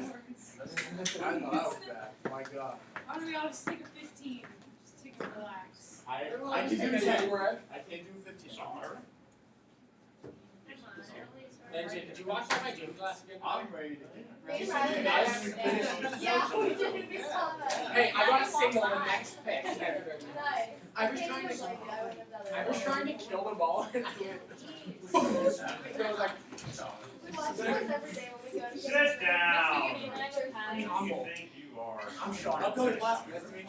I thought that was bad. My God. Why don't we all just take a 15? Just take a relax. I can do 10. I can't do 15. Benji, did you watch my gym class again? I'm ready to Hey, get Riley, yeah, we did. We saw that. Hey, I got a single the next pick. Nice. I was trying to. I was trying to kill the ball. And I was like, We watch this every day when we go to Sit down. I'm You humble. think you are? I'm Sean. I'll go to class. Nice to meet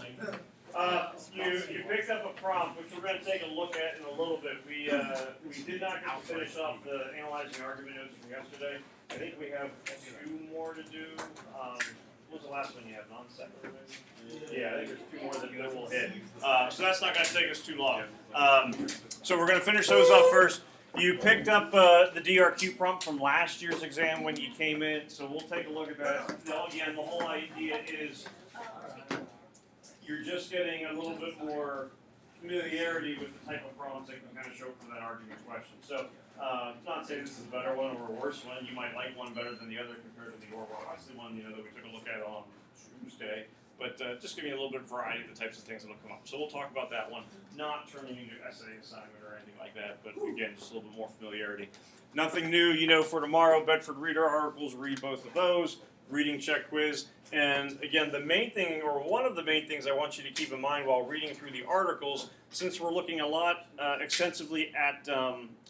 you. You picked up a prompt, which we're going to take a look at in a little bit. We did not get to finish off the analyzing argument notes from yesterday. I think we have 2 more to do. What was the last one you had? Non-sequitur? Yeah, I think there's 2 more that we'll hit. So that's not going to take us too long. So we're going to finish those up first. You picked up the DRQ prompt from last year's exam when you came in, so we'll take a look at that. Now, again, the whole idea is you're just getting a little bit more familiarity with the type of prompts that can kind of show up for that argument question. So, not saying this is a better one or a worse one. You might like one better than the other compared to the Orwell Huxley one, that we took a look at on Tuesday. But just give me a little bit of variety of the types of things that will come up. So we'll talk about that one. Not turning into essay assignment or anything like that, but again, just a little bit more familiarity. Nothing new, for tomorrow. Bedford Reader articles, read both of those. Reading check quiz. And again, the main thing, or one of the main things I want you to keep in mind while reading through the articles, since we're looking a lot extensively at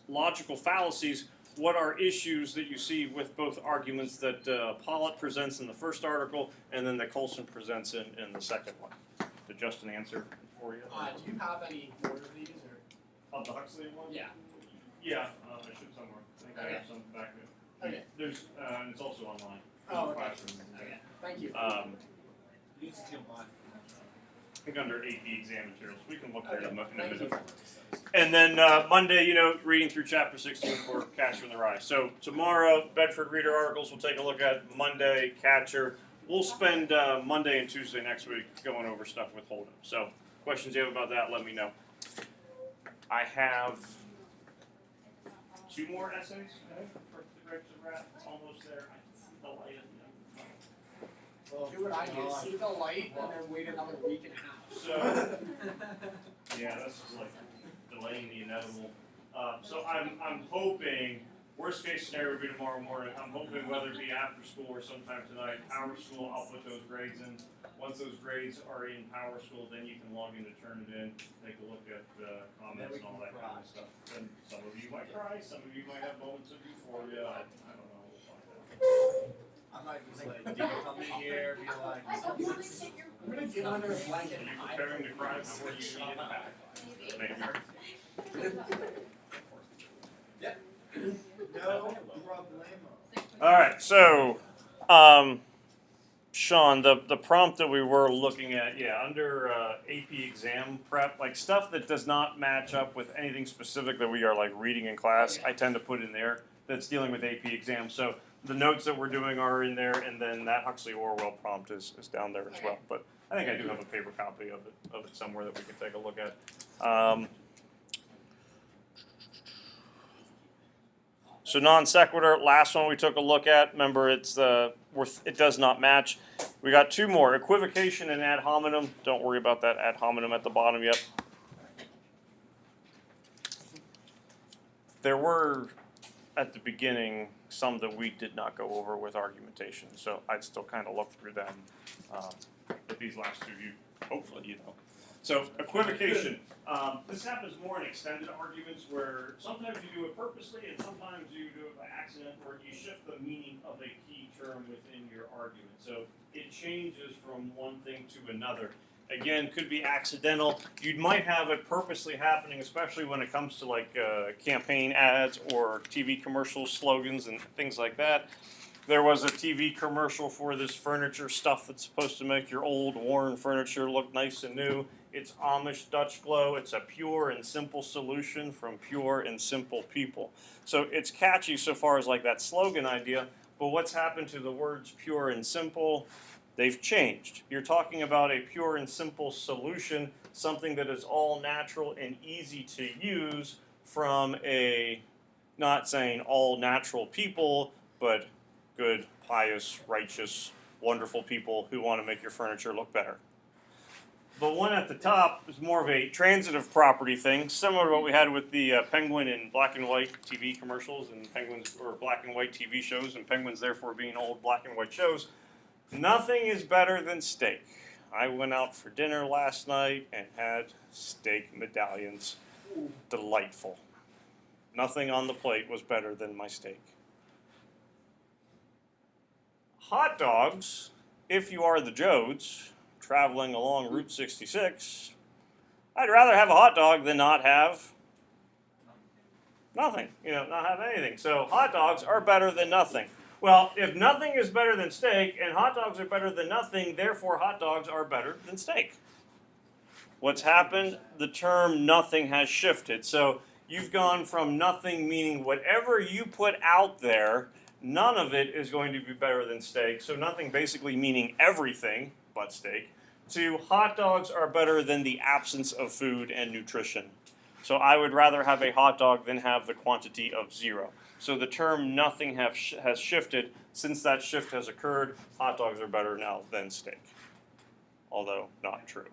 logical fallacies, what are issues that you see with both arguments that Pollitt presents in the first article and then that Coulson presents in the second one? Did Justin answer for you? Do you have any more of these? Or? Of the Huxley one? Yeah. Yeah, I should somewhere. I think I have some back there. Okay. There's, it's also online. Oh, okay. Classroom. Okay. Thank you. You can steal mine. I think under AP exam materials. We can look there in a Thank minute. you. And then Monday, reading through chapter 16 for Catcher in the Rye. So tomorrow, Bedford Reader articles we'll take a look at. Monday, Catcher. We'll spend Monday and Tuesday next week going over stuff with Holden. So questions you have about that, let me know. I have 2 more essays, I think, for the Grapes of Wrath. Almost there. I see the light at the end. Well, Do what I do. See the light and then wait another week and a half. So, yeah, that's just like delaying the inevitable. So I'm hoping, worst case scenario would be tomorrow morning. I'm hoping whether it be after school or sometime tonight, Power School, I'll put those grades in. Once those grades are in Power School, then you can log in to turn it in, take a look at comments and all that kind of stuff. And some of you might cry, some of you might have moments of euphoria. I don't know. We'll find out. I might just do you come in here, be like, I'm gonna get under a blanket. Are you preparing to cry before you need it back? Maybe. no problemo. All right, so, Sean, the prompt that we were looking at, under AP exam prep, like stuff that does not match up with anything specific that we are like reading in class, I tend to put in there that's dealing with AP exams. So the notes that we're doing are in there, and then that Huxley Orwell prompt is down there as well. But I think I do have a paper copy of it somewhere that we can take a look at. So non sequitur, last one we took a look at. Remember, it does not match. We got 2 more: equivocation and ad hominem. Don't worry about that ad hominem at the bottom yet. There were at the beginning some that we did not go over with argumentation, so I'd still kind of look through them. But these last 2, hopefully. So equivocation. This happens more in extended arguments where sometimes you do it purposely and sometimes you do it by accident, or you shift the meaning of a key term within your argument. So it changes from one thing to another. Again, could be accidental. You might have it purposely happening, especially when it comes to like campaign ads or TV commercials, slogans, and things like that. There was a TV commercial for this furniture stuff that's supposed to make your old, worn furniture look nice and new. It's Amish Dutch Glow. It's a pure and simple solution from pure and simple people. So it's catchy so far as like that slogan idea, but what's happened to the words pure and simple? They've changed. You're talking about a pure and simple solution, something that is all natural and easy to use from not saying all natural people, but good pious, righteous, wonderful people who want to make your furniture look better. The one at the top is more of a transitive property thing, similar to what we had with the Penguin and black and white TV commercials and Penguins or black and white TV shows and Penguins therefore being old black and white shows. Nothing is better than steak. I went out for dinner last night and had steak medallions. Delightful. Nothing on the plate was better than my steak. Hot dogs, if you are the Jodes, traveling along Route 66, I'd rather have a hot dog than not have nothing, not have anything. So hot dogs are better than nothing. Well, if nothing is better than steak and hot dogs are better than nothing, therefore hot dogs are better than steak. What's happened? The term nothing has shifted. So you've gone from nothing meaning whatever you put out there, none of it is going to be better than steak. So nothing basically meaning everything but steak, to hot dogs are better than the absence of food and nutrition. So I would rather have a hot dog than have the quantity of zero. So the term nothing has shifted. Since that shift has occurred, hot dogs are better now than steak, although not true.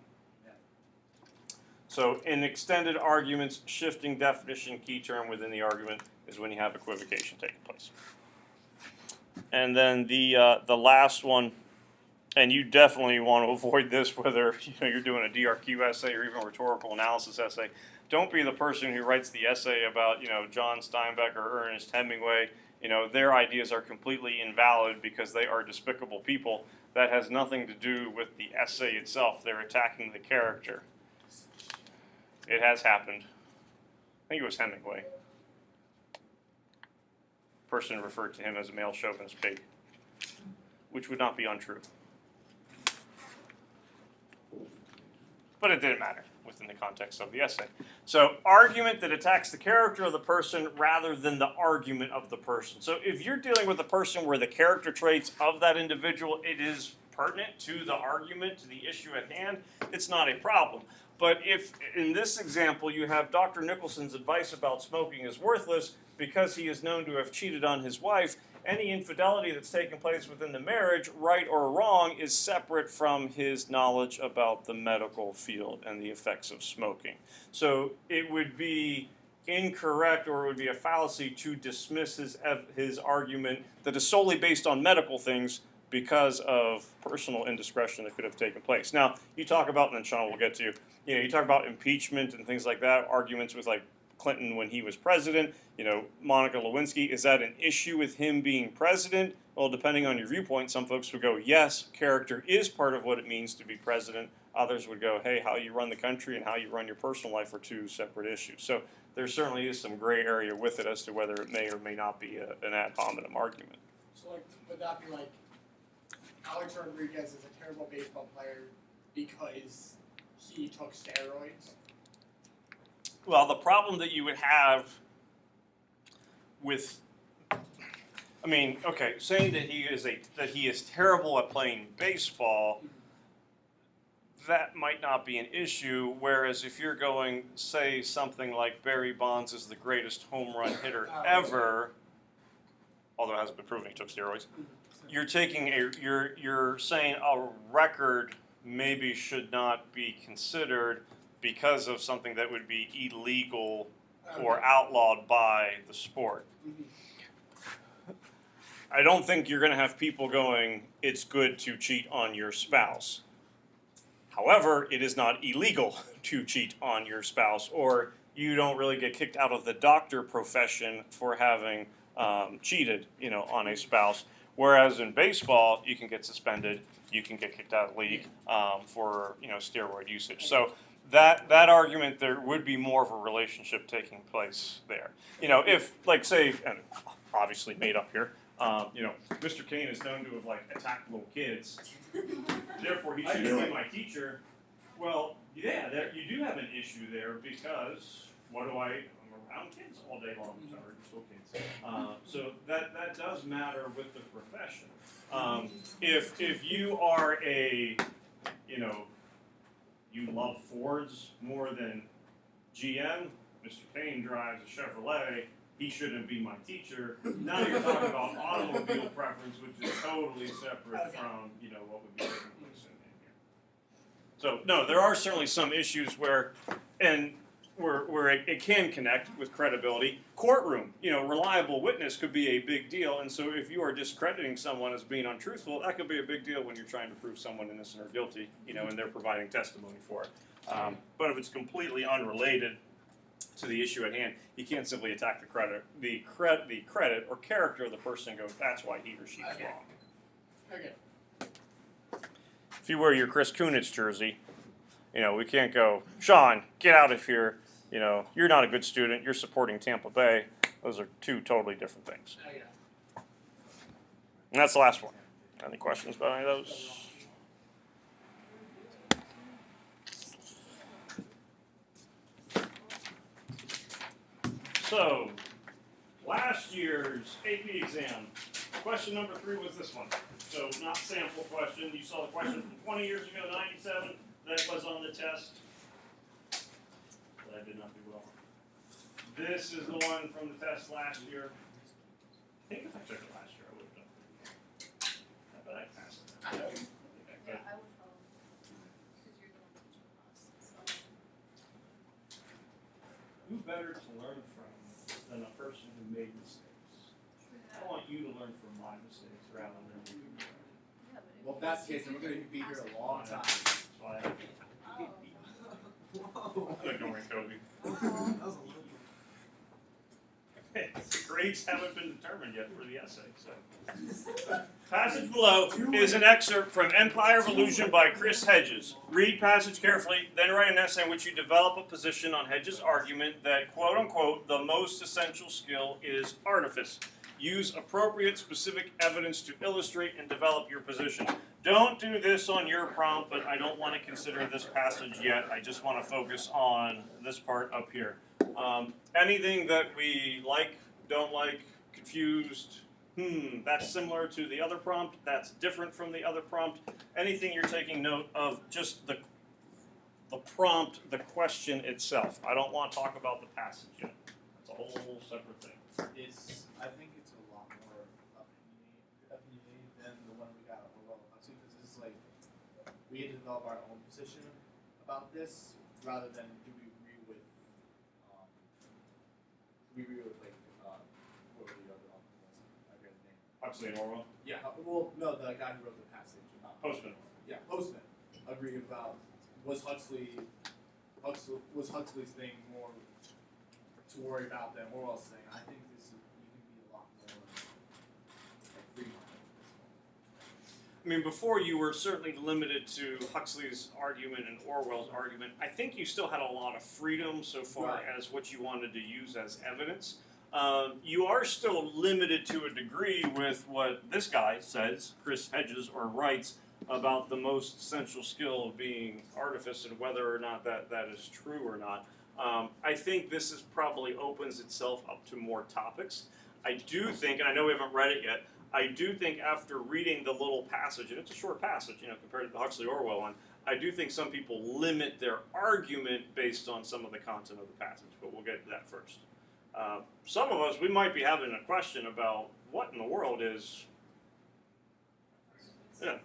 So in extended arguments, shifting definition key term within the argument is when you have equivocation taking place. And then the last one, and you definitely want to avoid this whether you're doing a DRQ essay or even a rhetorical analysis essay. Don't be the person who writes the essay about John Steinbeck or Ernest Hemingway. Their ideas are completely invalid because they are despicable people. That has nothing to do with the essay itself. They're attacking the character. It has happened. I think it was Hemingway. Person referred to him as a male chauvinist pig, which would not be untrue. But it didn't matter within the context of the essay. So argument that attacks the character of the person rather than the argument of the person. So if you're dealing with a person where the character traits of that individual, it is pertinent to the argument, to the issue at hand, it's not a problem. But if in this example you have Dr. Nicholson's advice about smoking is worthless because he is known to have cheated on his wife, any infidelity that's taken place within the marriage, right or wrong, is separate from his knowledge about the medical field and the effects of smoking. So it would be incorrect, or it would be a fallacy to dismiss his argument that is solely based on medical things because of personal indiscretion that could have taken place. Now, you talk about, and then Sean will get to you talk about impeachment and things like that, arguments with like Clinton when he was president, Monica Lewinsky, is that an issue with him being president? Well, depending on your viewpoint, some folks would go, yes, character is part of what it means to be president. Others would go, hey, how you run the country and how you run your personal life are two separate issues. So there certainly is some gray area with it as to whether it may or may not be an ad hominem argument. So would that be like Alex Rodriguez is a terrible baseball player because he took steroids? Well, the problem that you would have with, saying that he is terrible at playing baseball, that might not be an issue. Whereas if you're going, say something like Barry Bonds is the greatest home run hitter ever, although it hasn't been proven he took steroids, you're saying a record maybe should not be considered because of something that would be illegal or outlawed by the sport. I don't think you're going to have people going, it's good to cheat on your spouse. However, it is not illegal to cheat on your spouse, or you don't really get kicked out of the doctor profession for having cheated, on a spouse. Whereas in baseball, you can get suspended, you can get kicked out of the league for steroid usage. So that argument, there would be more of a relationship taking place there. If say, and obviously made up here, Mr. Kane is known to have attacked little kids. Therefore, he should be my teacher. Well, yeah, you do have an issue there because I'm around kids all day long. Sorry, still kids. So that does matter with the profession. If you are you love Fords more than GM, Mr. Kane drives a Chevrolet, he shouldn't be my teacher. Now you're talking about automobile preference, which is totally separate Okay. from, you know, what would be taking place in here. So, no, there are certainly some issues where it can connect with credibility. Courtroom, you know, reliable witness could be a big deal, and so if you are discrediting someone as being untruthful, that could be a big deal when you're trying to prove someone innocent or guilty, you know, and they're providing testimony for it. But if it's completely unrelated to the issue at hand, you can't simply attack the credit or character of the person and go, that's why he or she's Okay. wrong. Okay. If you wear your Chris Kunitz jersey, you know, we can't go, Sean, get out of here. You know, you're not a good student. You're supporting Tampa Bay. Those are two totally different things. Okay. And that's the last one. Any questions about any of those? So, last year's AP exam, question number 3 was this one. So, not sample question. You saw the question from 20 years ago, 97. That was on the test. But I did not do well. This is the one from the test last year. I think if I took it last year, I would have done pretty good. But I passed it. I think I could. Yeah, I would follow. Because you're the one teaching us, so. Who better to learn from than a person who made mistakes? I want you to learn from my mistakes rather than you. Yeah, but if Well, if you that's the just case, then we're gonna be here a pass long time. That's why I it. Whoa. I'm ignoring Kobe. That was a little. The grades haven't been determined yet for the essay. So, passage below is an excerpt from Empire of Illusion by Chris Hedges. Read passage carefully, then write an essay in which you develop a position on Hedges' argument that, quote unquote, the most essential skill is artifice. Use appropriate specific evidence to illustrate and develop your position. Don't do this on your prompt, but I don't want to consider this passage yet. I just want to focus on this part up here. Anything that we like, don't like, confused, that's similar to the other prompt, that's different from the other prompt. Anything you're taking note of, just the prompt, the question itself. I don't want to talk about the passage yet. It's a whole separate thing. I think it's a lot more opinionated than the one we got at Orwell Huxley, because this is like, we had to develop our own position about this, rather than do we agree with like, what were the other ones? I forget the name. Huxley and Orwell. Yeah, well, no, the guy who wrote the passage. Postman. Yeah, Postman. Agreed about, was Huxley's thing more to worry about than Orwell's thing? I think this is, you can be a lot more like free-minded with this one. I mean, before you were certainly limited to Huxley's argument and Orwell's argument. I think you still had a lot of freedom so far Right. as what you wanted to use as evidence. You are still limited to a degree with what this guy says, Chris Hedges, or writes about the most essential skill of being artifice and whether or not that is true or not. I think this is probably opens itself up to more topics. I do think, and I know we haven't read it yet, I do think after reading the little passage, and it's a short passage, you know, compared to the Huxley-Orwell one, I do think some people limit their argument based on some of the content of the passage, but we'll get to that first. Some of us, we might be having a question about what in the world is, yeah.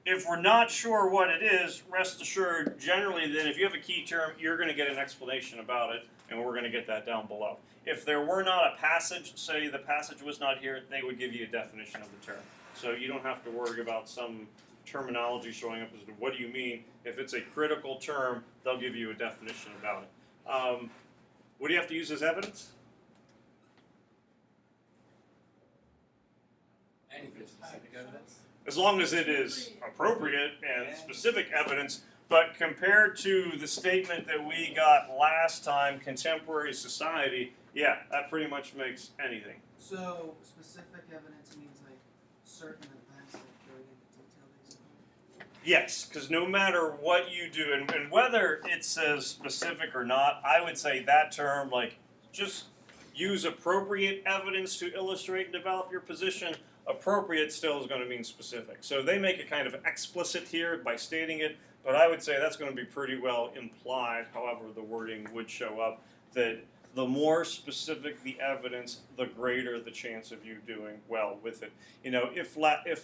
If we're not sure what it is, rest assured, generally then if you have a key term, you're going to get an explanation about it, and we're going to get that down below. If there were not a passage, say the passage was not here, they would give you a definition of the term. So you don't have to worry about some terminology showing up as to what do you mean. If it's a critical term, they'll give you a definition about it. What do you have to use as evidence? Anything specific evidence? As long as it is appropriate and specific evidence, but compared to the statement that we got last time, contemporary society, yeah, that pretty much makes anything. So specific evidence means like certain events that carry into detail, basically. Yes, because no matter what you do, and whether it says specific or not, I would say that term, like, just use appropriate evidence to illustrate and develop your position, appropriate still is going to mean specific. So they make it kind of explicit here by stating it, but I would say that's going to be pretty well implied, however the wording would show up, that the more specific the evidence, the greater the chance of you doing well with it. You know, if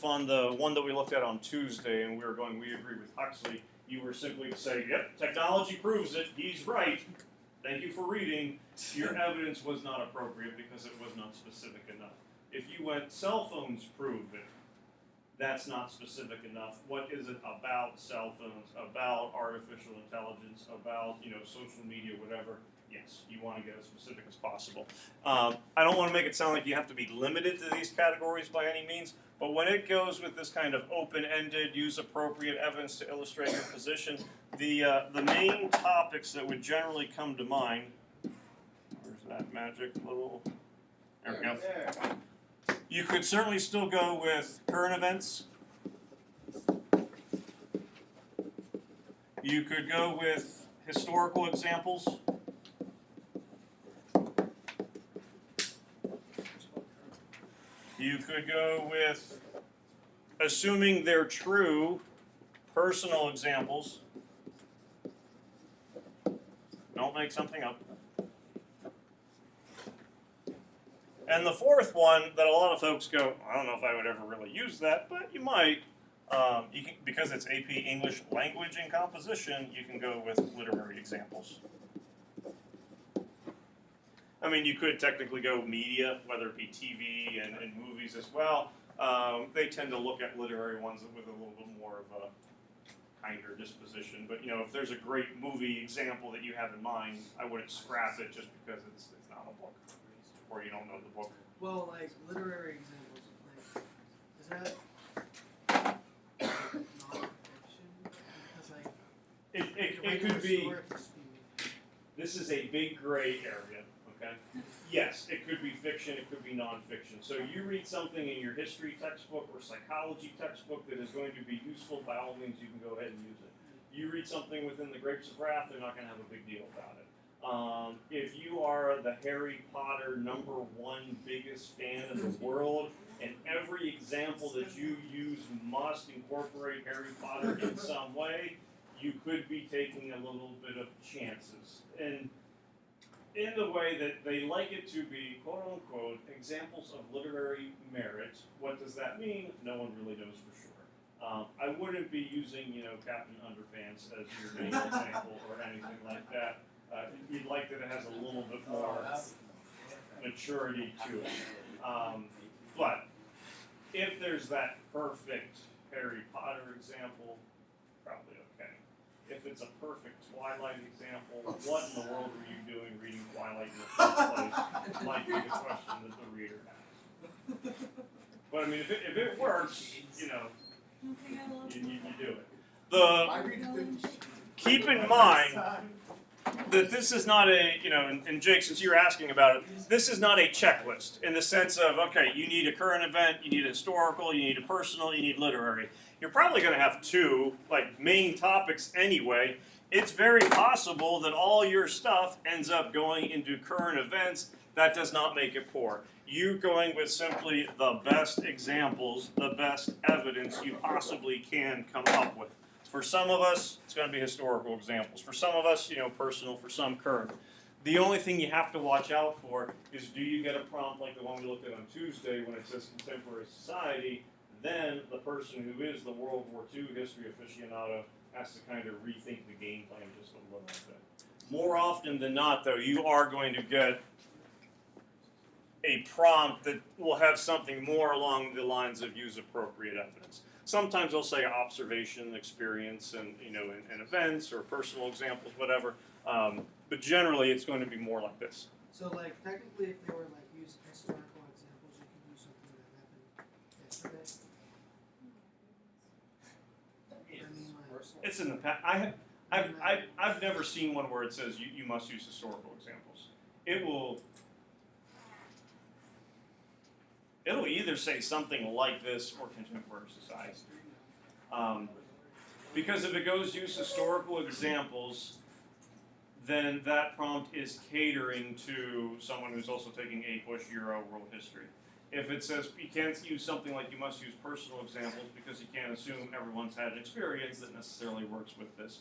on the one that we looked at on Tuesday and we agree with Huxley, you were simply to say, yep, technology proves it, he's right, thank you for reading, your evidence was not appropriate because it was not specific enough. If you went, cell phones prove it, that's not specific enough. What is it about cell phones, about artificial intelligence, about, you know, social media, whatever? Yes, you want to get as specific as possible. I don't want to make it sound like you have to be limited to these categories by any means, but when it goes with this kind of open-ended, use appropriate evidence to illustrate your position, the main topics that would generally come to mind, where's that magic little, there we go. There. You could certainly still go with current events. You could go with historical examples. You could go with, assuming they're true, personal examples. Don't make something up. And the fourth one that a lot of folks go, I don't know if I would ever really use that, but you might. You can, because it's AP English Language and Composition, you can go with literary examples. I mean, you could technically go media, whether it be TV and movies as well. They tend to look at literary ones with a little bit more of a kinder disposition. But, you know, if there's a great movie example that you have in mind, I wouldn't scrap it just because it's not a book, or you don't know the book. Well, like literary examples, like is that non-fiction? Because like It could be. This is a big gray area. Okay. Yes, it could be fiction, it could be nonfiction. So you read something in your history textbook or psychology textbook that is going to be useful, by all means you can go ahead and use it. You read something within the Grapes of Wrath, they're not going to have a big deal about it. If you are the Harry Potter #1 biggest fan of the world, and every example that you use must incorporate Harry Potter in some way, you could be taking a little bit of chances. And in the way that they like it to be, quote unquote, examples of literary merit. What does that mean? No one really knows for sure. I wouldn't be using, you know, Captain Underpants as your main example or anything like that. You'd like that it has a little bit more maturity to it. But if there's that perfect Harry Potter example, probably okay. If it's a perfect Twilight example, what in the world were you doing reading Twilight in the first place? Might be the question that the reader has. But I mean, if it works, you know, Okay, I love you do it. I read 50. Keep in mind that this is not a, you know, and Jake, since you're asking about it, this is not a checklist in the sense of, okay, you need a current event, you need a historical, you need a personal, you need literary. You're probably going to have two, like, main topics anyway. It's very possible that all your stuff ends up going into current events. That does not make it poor. You going with simply the best examples, the best evidence you possibly can come up with. For some of us, it's going to be historical examples. For some of us, you know, personal. For some, current. The only thing you have to watch out for is, do you get a prompt like the one we looked at on Tuesday when it says contemporary society? Then the person who is the World War II history aficionado has to kind of rethink the game plan just a little bit. More often than not, though, you are going to get a prompt that will have something more along the lines of use appropriate evidence. Sometimes they'll say observation, experience, and you know, in events or personal examples, whatever. But generally, it's going to be more like this. So like technically, if they were like use historical examples, you could use something that happened yesterday. I mean, like, It's in the past. I've never seen one where it says you must use historical examples. It'll either say something like this or contemporary society. Because if it goes use historical examples, then that prompt is catering to someone who's also taking A push Euro world history. If it says you can't use something like you must use personal examples because you can't assume everyone's had an experience that necessarily works with this.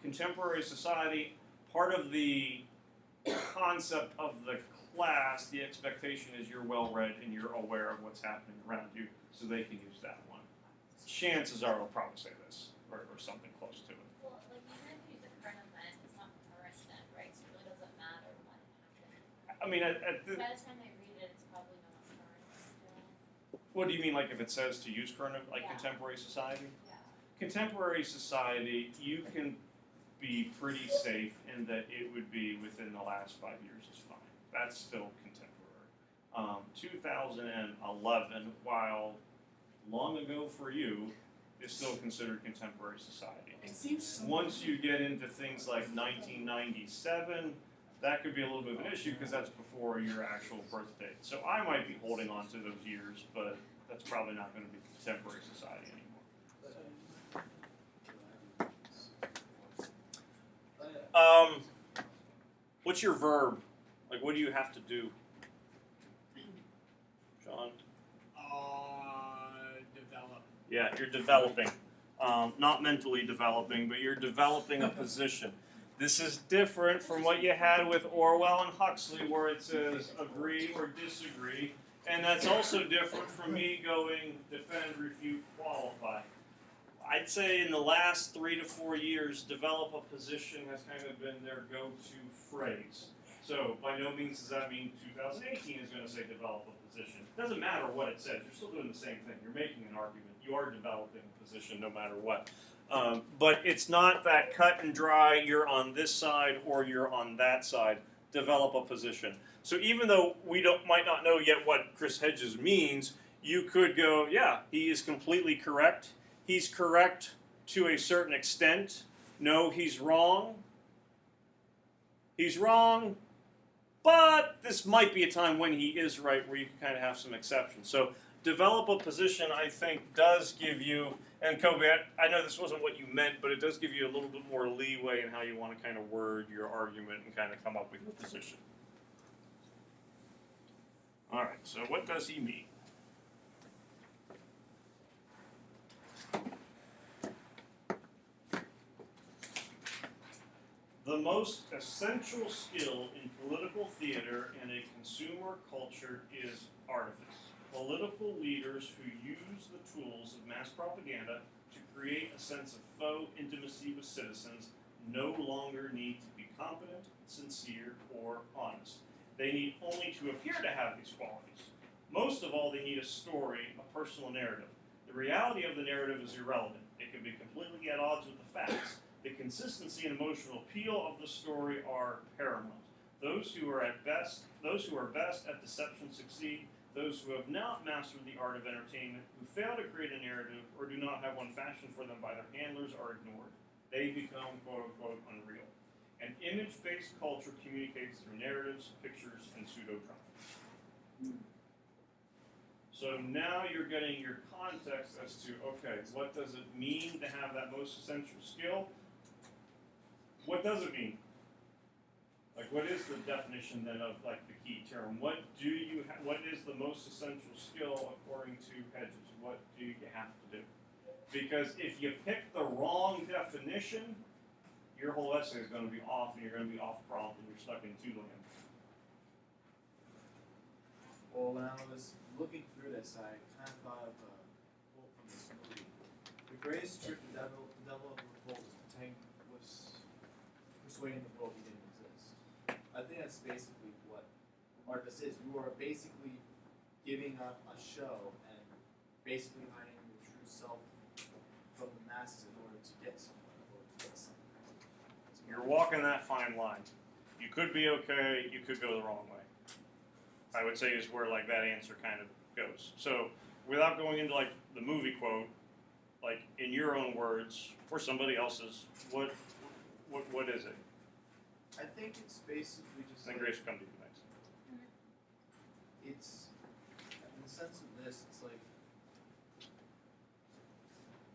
Contemporary society, part of the concept of the class, the expectation is you're well read and you're aware of what's happening around you, so they can use that one. Chances are they'll probably say this, or something close to it. Well, like even if you use a current event, it's not current then, right? So it really doesn't matter when it happened. I mean, By the time they read it, it's probably not current still. what do you mean, like if it says to use current, like Yeah. contemporary society? Yeah. Contemporary society, you can be pretty safe in that it would be within the last 5 years is fine. That's still contemporary. 2011, while long ago for you, is still considered contemporary society. It seems so Once you get into things like 1997, that could be a little bit of an issue because that's before your actual birth date. So I might be holding on to those years, but that's probably not going to be contemporary society anymore. What's your verb? Like, what do you have to do, John? develop. Yeah, you're developing. Not mentally developing, but you're developing a position. This is different from what you had with Orwell and Huxley, where it says agree or disagree. And that's also different from me going defend, refute, qualify. I'd say in the last 3 to 4 years, develop a position has kind of been their go-to phrase. So by no means does that mean 2018 is going to say develop a position. It doesn't matter what it says. You're still doing the same thing. You're making an argument. You are developing a position no matter what. But it's not that cut and dry, you're on this side or you're on that side. Develop a position. So even though we might not know yet what Chris Hedges means, you could go, yeah, he is completely correct. He's correct to a certain extent. No, he's wrong. He's wrong, but this might be a time when he is right where you can kind of have some exceptions. So develop a position, I think, does give you, and Kobe, I know this wasn't what you meant, but it does give you a little bit more leeway in how you want to kind of word your argument and kind of come up with your position. All right, so what does he mean? The most essential skill in political theater and a consumer culture is artifice. Political leaders who use the tools of mass propaganda to create a sense of faux intimacy with citizens no longer need to be competent, sincere, or honest. They need only to appear to have these qualities. Most of all, they need a story, a personal narrative. The reality of the narrative is irrelevant. It can be completely at odds with the facts. The consistency and emotional appeal of the story are paramount. Those who are best at deception succeed. Those who have not mastered the art of entertainment, who fail to create a narrative, or do not have one fashioned for them by their handlers, are ignored. They become quote-unquote unreal. An image-based culture communicates through narratives, pictures, and pseudo-dramas. So now you're getting your context as to, okay, what does it mean to have that most essential skill? What does it mean? Like, what is the definition then of like the key term? What is the most essential skill according to Hedges? What do you have to do? Because if you pick the wrong definition, your whole essay is going to be off, and you're going to be off prompt, and you're stuck in two land. Well, when I was looking through this, I kind of thought of a quote from this movie. The greatest trick the devil ever pulled was persuading the world he didn't exist. I think that's basically what artifice is. You are basically giving up a show and basically hiding your true self from the masses in order to get somewhere or to get something. You're walking that fine line. You could be okay, you could go the wrong way. I would say is where like that answer kind of goes. So without going into like the movie quote, like in your own words or somebody else's, what is it? I think it's basically just Then like, Grace will come to you next. it's in the sense of this, it's like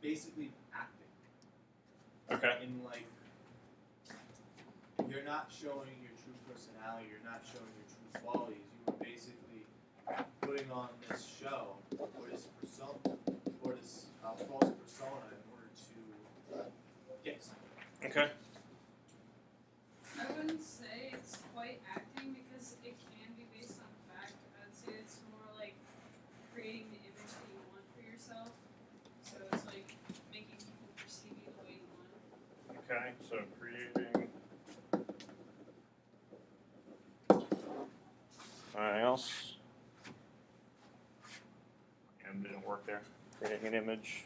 basically acting. Okay. In like you're not showing your true personality, you're not showing your true qualities. You were basically putting on this show or this persona or this false persona in order to get something. Okay. I wouldn't say it's quite acting because it can be based on fact. I'd say it's more like creating the image that you want for yourself. So it's like making people perceive you the way you want. Okay, so creating. Anything else? And didn't work there. Creating an image.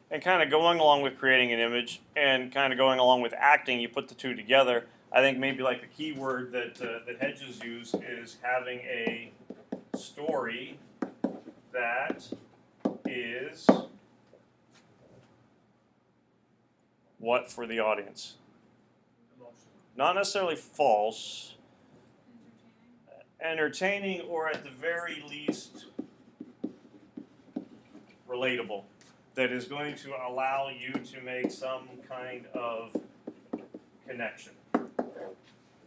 And kind of going along with creating an image and kind of going along with acting, you put the two together. I think maybe like the key word that Hedges use is having a story that is what for the audience? Emotional. Not necessarily false, Entertaining. entertaining, or at the very least relatable. That is going to allow you to make some kind of connection.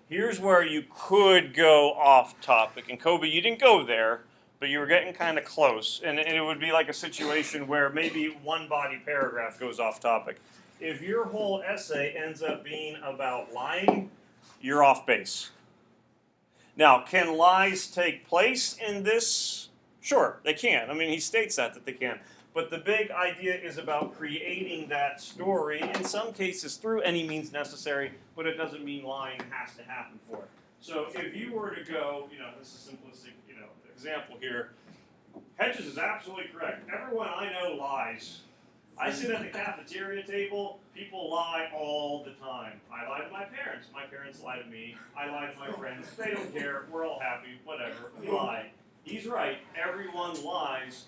Here's where you could go off topic. And Kobe, you didn't go there, but you were getting kind of close. And it would be like a situation where maybe one body paragraph goes off topic. If your whole essay ends up being about lying, you're off base. Now, can lies take place in this? Sure, they can. I mean, he states that they can. But the big idea is about creating that story, in some cases through any means necessary, but it doesn't mean lying has to happen for it. So if you were to go, this is simplistic, example here, Hedges is absolutely correct. Everyone I know lies. I sit at the cafeteria table, people lie all the time. I lie to my parents lie to me, I lie to my friends, they don't care, we're all happy, whatever, we lie. He's right, everyone lies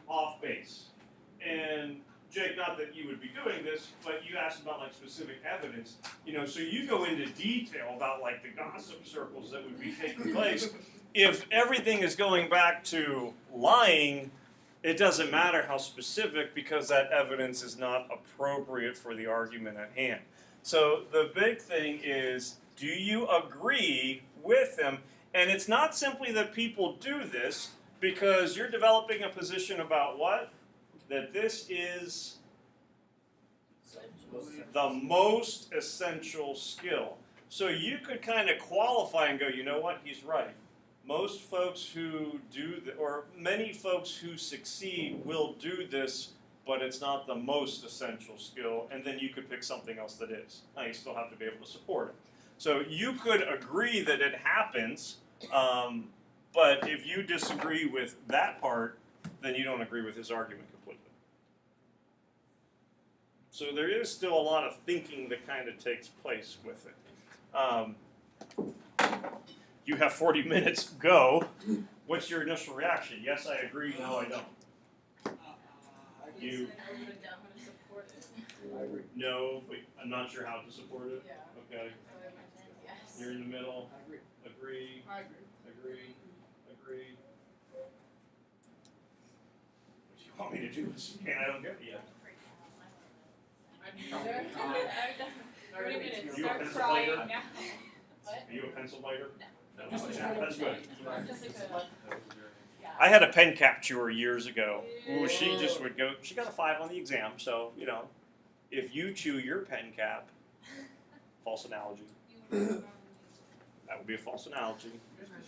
off base. And Jake, not that you would be doing this, but you asked about like specific evidence, so you go into detail about like the gossip circles that would be taking place. If everything is going back to lying, it doesn't matter how specific because that evidence is not appropriate for the argument at hand. So the big thing is, do you agree with him? And it's not simply that people do this because you're developing a position about what? That this is the most essential skill. So you could kind of qualify and go, you know what, he's right. Most folks who do, or many folks who succeed will do this, but it's not the most essential skill, and then you could pick something else that is. Now you still have to be able to support it. So you could agree that it happens, but if you disagree with that part, then you don't agree with his argument completely. So there is still a lot of thinking that kind of takes place with it. You have 40 minutes, go. What's your initial reaction? Yes, I agree, no, I don't. You, I agree. no, but I'm not sure how to support it. Yeah. Okay, Yes. you're in the middle. I agree. Agree, I agree. agree. What you want me to do is, and I don't get it yet. Wait a minute, You a start pencil crying biter? now. Are you a pencil biter? No. Yeah, That's good. Just like a, I had a pen capture years ago. Ooh, she just would go, she got a 5 on the exam, so, if you chew your pen cap, false analogy. That would be a false analogy.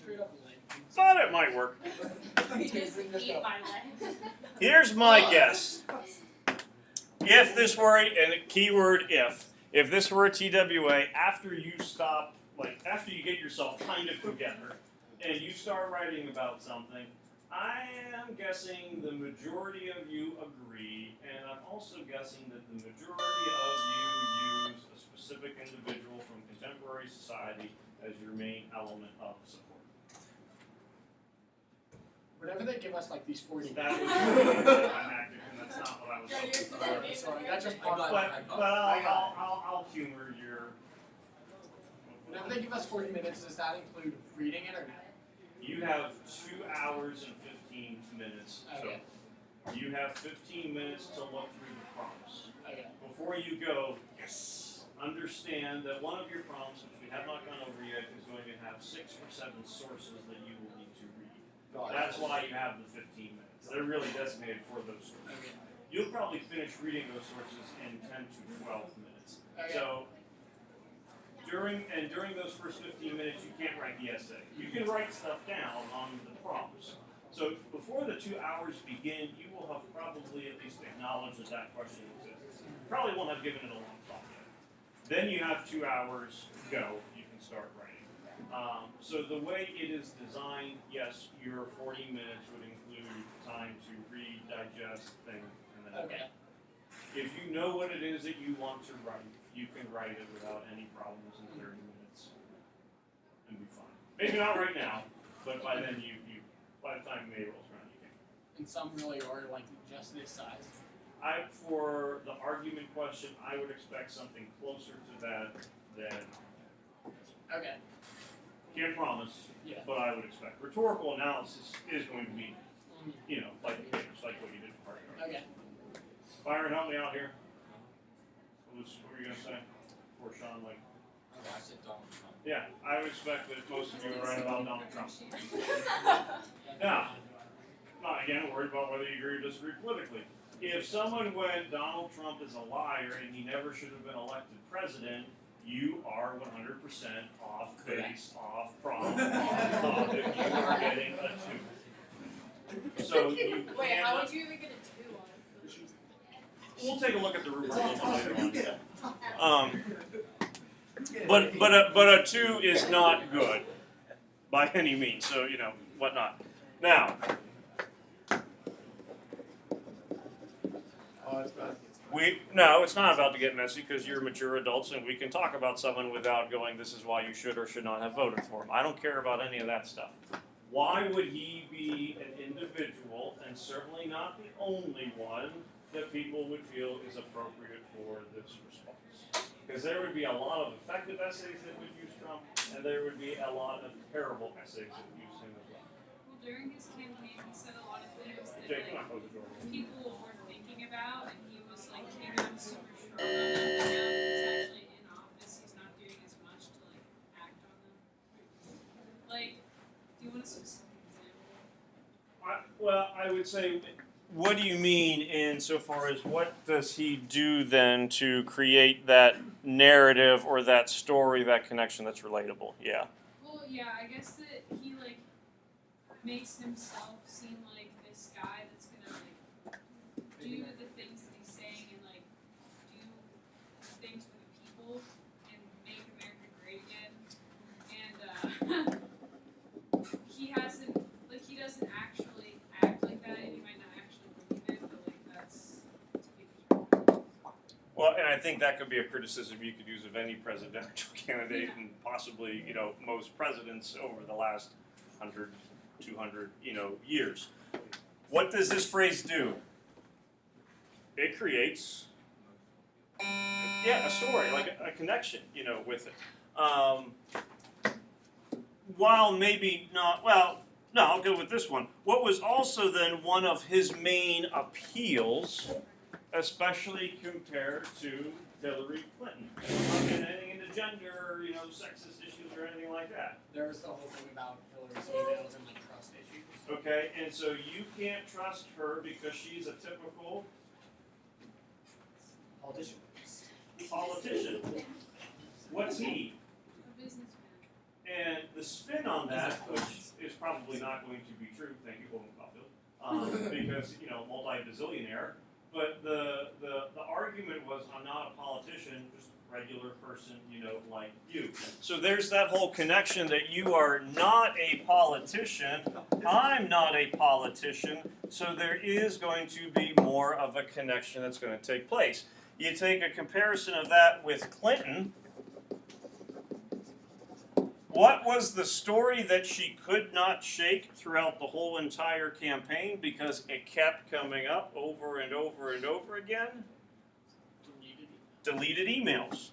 Straight up But it might work. you just eat my legs. Here's my guess. If this were and a keyword if this were a TWA, after you stop, after you get yourself kind of together, and you start writing about something, I am guessing the majority of you agree, and I'm also guessing that the majority of you use a specific individual from contemporary society as your main element of support. Whenever they give us like these 40 That was minutes. climactic, and that's not what I was looking for. Sorry, that's just I part got of it. But I'll humor your. Whenever they give us 40 minutes, does that include reading it or not? You have 2 hours and 15 minutes. Okay. So you have 15 minutes to look through the prompts. Okay. Before you go, yes, understand that one of your prompts, which we have not gone over yet, is going to have 6 or 7 sources that you will need to read. That's why you have the 15 minutes. They're really designated for those sources. You'll probably finish reading those sources in 10 to 12 minutes. Okay. So during those first 15 minutes, you can't write the essay. You can write stuff down on the prompts. So before the 2 hours begin, you will have probably at least acknowledged that that question exists. Probably won't have given it a long thought yet. Then you have 2 hours, go, you can start writing. So the way it is designed, yes, your 40 minutes would include time to read, digest, think, and then Okay. if you know what it is that you want to write, you can write it without any problems in 30 minutes and be fine. Maybe not right now, but by then by the time May rolls around, you can. And some really are like just this size. For the argument question, I would expect something closer to that than, Okay. can't promise, Yeah. but I would expect. Rhetorical analysis is going to be, Mhm. like the papers, like what you did for part. Okay. Byron, help me out here. What were you gonna say? Before Sean, Oh, I said Donald Trump. yeah, I would expect that most of you are right about Donald Trump. Now, not again worried about whether you agree or disagree politically. If someone went, Donald Trump is a liar and he never should have been elected president, you are 100% off base, off prompt, off topic. You are getting a 2. So you Wait, how cannot. would you even get a 2 on it? We'll take a look at the rubric It's a all little tough, later you on. get it. But a 2 is not good by any means. So whatnot. Now. Oh, it's about No, it's not about to get messy because you're mature adults and we can talk about someone without going, this is why you should or should not have voted for him. I don't care about any of that stuff. Why would he be an individual, and certainly not the only one, that people would feel is appropriate for this response? Because there would be a lot of effective essays that would use Trump, and there would be a lot of terrible essays that would use him as well. Well, during his campaign, he said a lot of things that Jake, come on, close the door. people were thinking about, and he was came out super strong on them. But now that he's actually in office, he's not doing as much to act on them. Do you want a specific example? I would say, what do you mean insofar as what does he do then to create that narrative or that story, that connection that's relatable? Yeah. Well, yeah, I guess that he makes himself seem like this guy that's gonna do the things that he's saying and do things for the people and make America great again. And he doesn't actually act like that, and he might not actually believe it, but that's people's. Well, and I think that could be a criticism you could use of any presidential candidate, and possibly most presidents over the last 100, 200 years. What does this phrase do? It creates a story, like a connection, with it. While maybe not, no, I'll go with this one. What was also then one of his main appeals, especially compared to Hillary Clinton, not getting anything into gender, sexist issues or anything like that. There was the whole thing about Hillary's emails and trust issues. Okay, and so you can't trust her because she's a typical politician. What's he? A businessman. And the spin on that, which is probably not going to be true, thank you, Holden Caulfield, because, multi-bazillionaire, but the argument was, I'm not a politician, just a regular person, like you. So there's that whole connection that you are not a politician, I'm not a politician, so there is going to be more of a connection that's going to take place. You take a comparison of that with Clinton. What was the story that she could not shake throughout the whole entire campaign because it kept coming up over and over and over again? Deleted emails.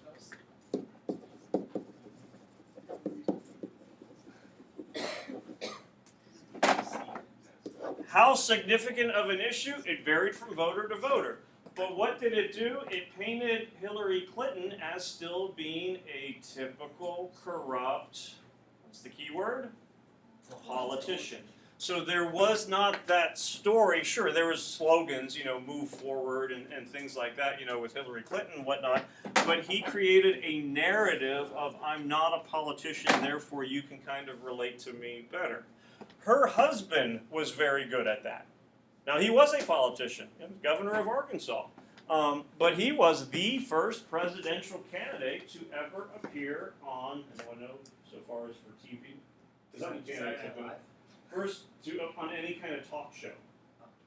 How significant of an issue? It varied from voter to voter. But what did it do? It painted Hillary Clinton as still being a typical corrupt, what's the key word? Politician. So there was not that story. Sure, there was slogans, move forward and things like that, with Hillary Clinton and whatnot. But he created a narrative of I'm not a politician, therefore you can kind of relate to me better. Her husband was very good at that. Now he was a politician, he was governor of Arkansas. But he was the first presidential candidate to ever appear on, anyone know so far as for TV? Because I'm a candidate have been first on any kind of talk show.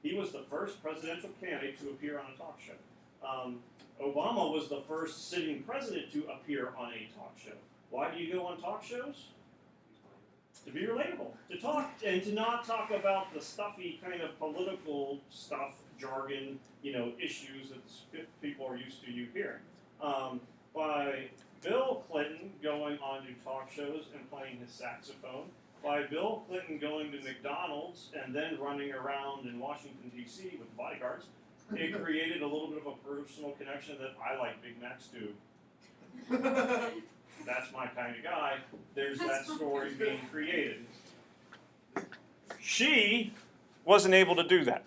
He was the first presidential candidate to appear on a talk show. Obama was the first sitting president to appear on a talk show. Why do you go on talk shows? To be relatable, to talk and to not talk about the stuffy kind of political stuff, jargon, issues that people are used to you hearing. By Bill Clinton going on to talk shows and playing his saxophone, by Bill Clinton going to McDonald's and then running around in Washington, D.C. with bodyguards, it created a little bit of a personal connection that I like Big Macs too. That's my kind of guy. There's that story being created. She wasn't able to do that.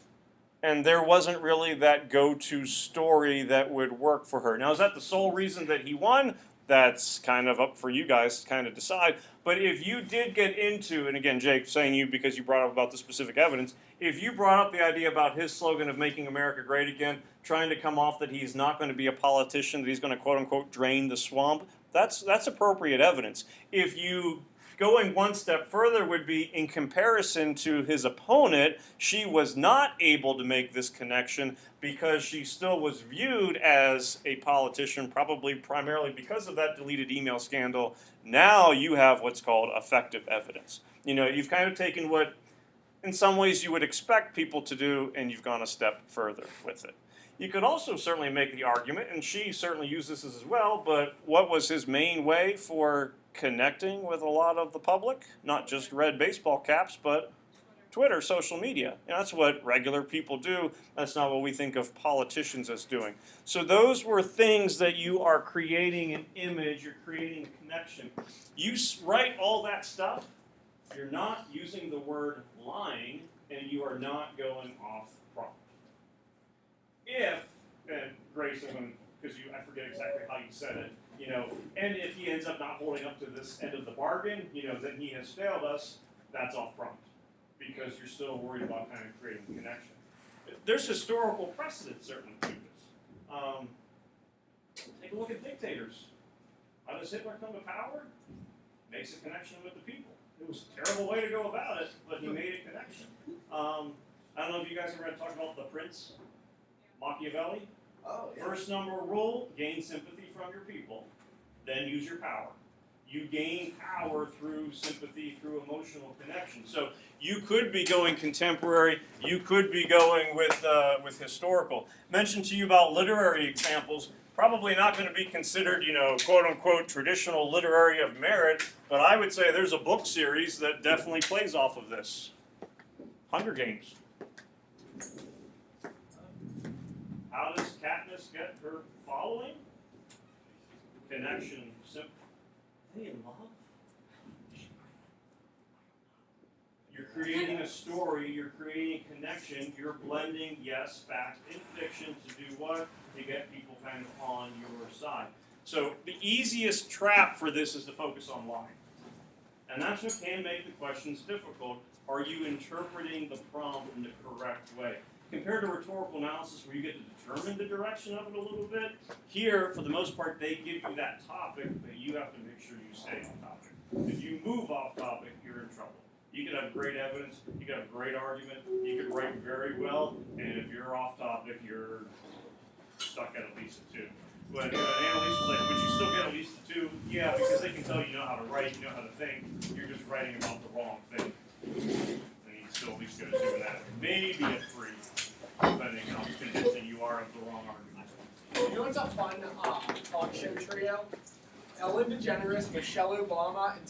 And there wasn't really that go-to story that would work for her. Now, is that the sole reason that he won? That's kind of up for you guys to kind of decide. But if you did get into, and again, Jake, saying you because you brought up about the specific evidence, if you brought up the idea about his slogan of making America great again, trying to come off that he's not going to be a politician, that he's going to quote-unquote drain the swamp, that's appropriate evidence. If you going one step further would be in comparison to his opponent, she was not able to make this connection because she still was viewed as a politician, probably primarily because of that deleted email scandal. Now you have what's called effective evidence. You've kind of taken what in some ways you would expect people to do and you've gone a step further with it. You could also certainly make the argument, and she certainly used this as well, but what was his main way for connecting with a lot of the public? Not just red baseball caps, but Twitter, social media. And that's what regular people do. That's not what we think of politicians as doing. So those were things that you are creating an image, you're creating a connection. You write all that stuff, you're not using the word lying, and you are not going off prompt. If, and Grace, because I forget exactly how you said it, and if he ends up not holding up to this end of the bargain, then he has failed us, that's off prompt. Because you're still worried about kind of creating a connection. There's historical precedent certainly to this. Take a look at dictators. How does Hitler come to power? Makes a connection with the people. It was a terrible way to go about it, but he made a connection. I don't know if you guys ever had to talk about the Prince, Machiavelli. Oh, yeah. First number rule, gain sympathy from your people, then use your power. You gain power through sympathy, through emotional connection. So you could be going contemporary, you could be going with historical. Mentioned to you about literary examples, probably not going to be considered, quote unquote traditional literary of merit, but I would say there's a book series that definitely plays off of this. Hunger Games. How does Katniss get her following? Connection, sympathy. They in love? You're creating a story, you're creating a connection, you're blending, yes, fact and fiction to do what? To get people kind of on your side. So the easiest trap for this is to focus on lying. And that's what can make the questions difficult. Are you interpreting the prompt in the correct way? Compared to rhetorical analysis where you get to determine the direction of it a little bit, here, for the most part, they give you that topic, but you have to make sure you stay on topic. If you move off topic, you're in trouble. You could have great evidence, you could have a great argument, you could write very well, and if you're off topic, you're stuck at least a 2. But an analyst was like, would you still get at least a 2? Yeah, because they can tell you know how to write, you know how to think, you're just writing about the wrong thing. And you still at least get a 2 in that. Maybe a 3. Depending on how convincing you are of the wrong argument. You know what's a fun talk show trio? Ellen DeGeneres, Michelle Obama, and